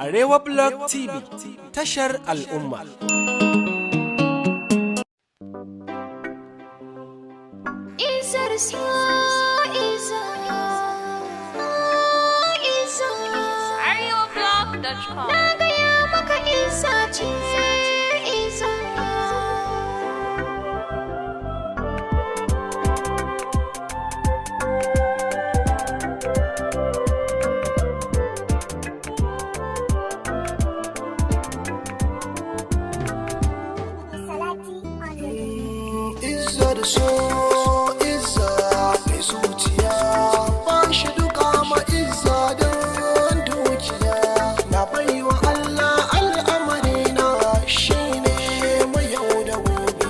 Arewa Blog TV, tashar al'umma. IZZAR SO, IZZAR na gaya maka IZZAR ce IZZAR so IZZAR mai zuciya ba shi duka ma IZZAR don dukiya na baiwa Allah al'amari na shine mai yau da gobe.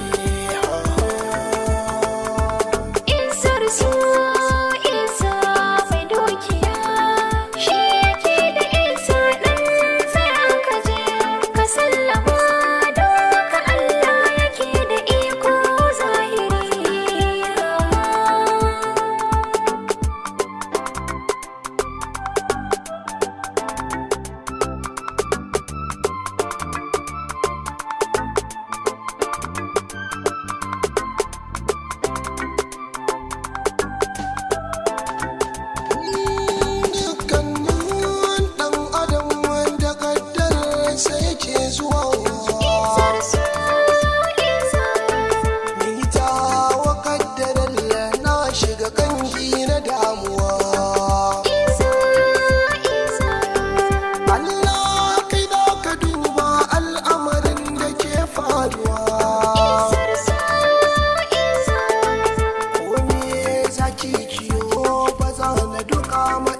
IZZAR so IZZAR mai dukiya shi yake da IZZAR ɗin sai aka je ka sallama doka Allah yake da iko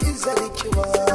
IZZAR ki ba